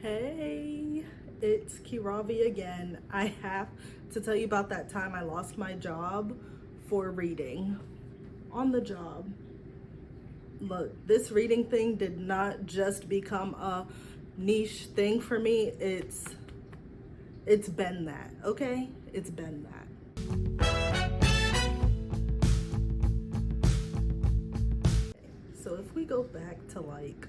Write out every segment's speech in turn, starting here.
Hey, it's Kiravi again. I have to tell you about that time I lost my job for reading on the job. Look, this reading thing did not just become a niche thing for me. It's been that, okay? It's been that. So if we go back to like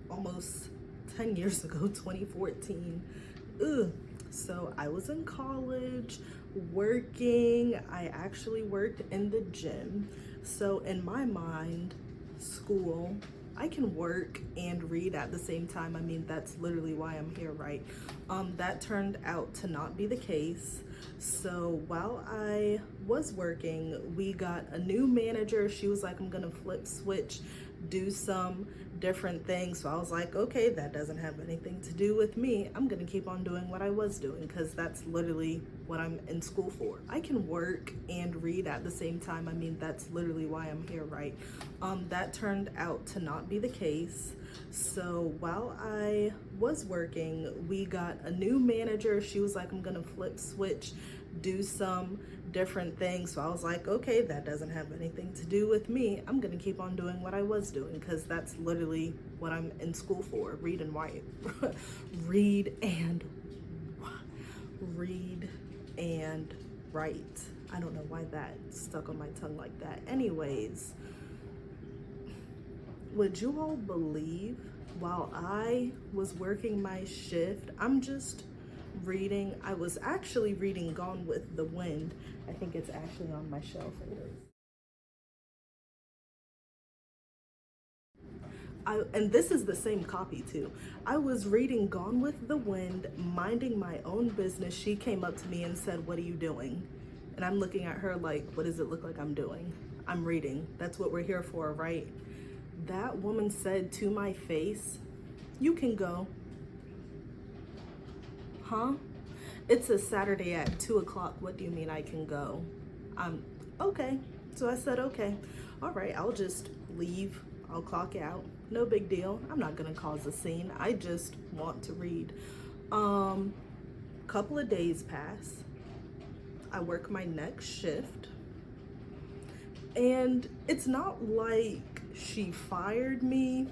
almost 10 years ago, 2014. So I was in college working. I actually worked in the gym. So in my mind, school, I can work and read at the same time. I mean, that's literally why I'm here, right? That turned out to not be the case. So while I was working, we got a new manager. She was like, I'm gonna flip switch, do some different things. So I was like, okay, that doesn't have anything to do with me. I'm gonna keep on doing what I was doing because that's literally what I'm in school for. I can work and read at the same time. I mean, that's literally why I'm here, right? That turned out to not be the case. So while I was working, we got a new manager. She was like, I'm gonna flip switch, do some different things. So I was like, okay, that doesn't have anything to do with me. I'm gonna keep on doing what I was doing because that's literally what I'm in school for. Read and write. read and write. I don't know why that stuck on my tongue like that. Anyways, would you all believe while I was working my shift, I'm just reading. I was actually reading Gone with the Wind. I think it's actually on my shelf. And this is the same copy too. I was reading Gone with the Wind, minding my own business. She came up to me and said, "What are you doing?" And I'm looking at her like, what does it look like I'm doing? I'm reading. That's what we're here for, right? That woman said to my face, "You can go." Huh? It's a Saturday at 2 o'clock. What do you mean I can go? Okay. So I said, okay. All right, I'll just leave. I'll clock out. No big deal. I'm not gonna cause a scene. I just want to read. Couple of days pass. I work my next shift. And it's not like she fired me,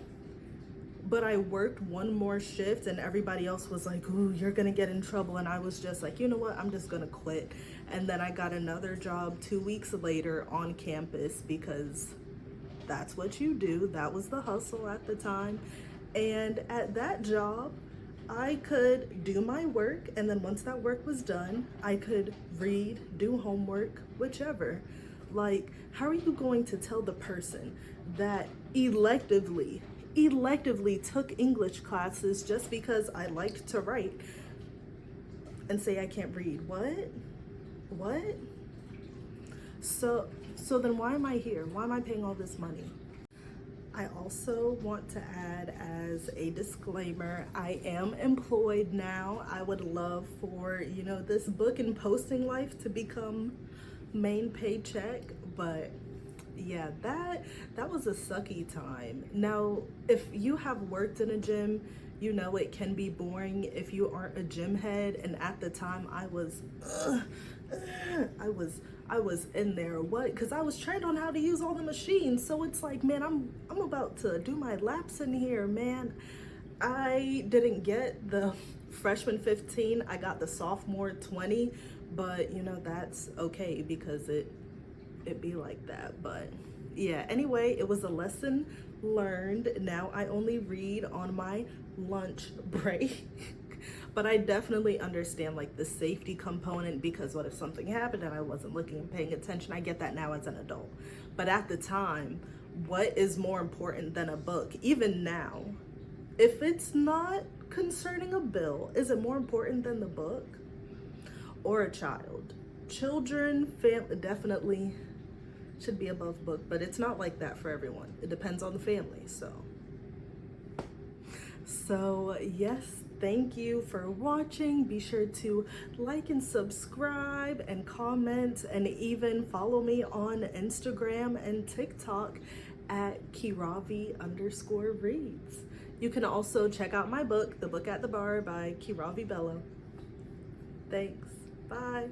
but I worked one more shift and everybody else was like, "Ooh, you're gonna get in trouble." And I was just like, you know what, I'm just gonna quit. And then I got another job 2 weeks later on campus because that's what you do. That was the hustle at the time. And at that job, I could do my work, and then once that work was done, I could read, do homework, whichever. Like, how are you going to tell the person that electively took English classes just because I liked to write and say I can't read? What? So then why am I here? Why am I paying all this money? I also want to add as a disclaimer, I am employed now. I would love for, this book and posting life to become main paycheck, but yeah, that was a sucky time. Now, if you have worked in a gym, you know it can be boring if you aren't a gym head, and at the time I was in there, because I was trained on how to use all the machines. So it's like, man, I'm about to do my laps in here, man. I didn't get the freshman 15, I got the sophomore 20, but that's okay because it be like that. But yeah, anyway, it was a lesson learned. Now I only read on my lunch break. But I definitely understand like the safety component, because what if something happened and I wasn't looking and paying attention? I get that now as an adult. But at the time, what is more important than a book? Even now, if it's not concerning a bill, is it more important than the book or a child? Children, family, definitely should be above book, but it's not like that for everyone. It depends on the family. So yes, thank you for watching. Be sure to like and subscribe and comment, and even follow me on Instagram and TikTok at Kiravi_reads. You can also check out my book, The Book at the Bar by Kiravi Bello. Thanks. Bye.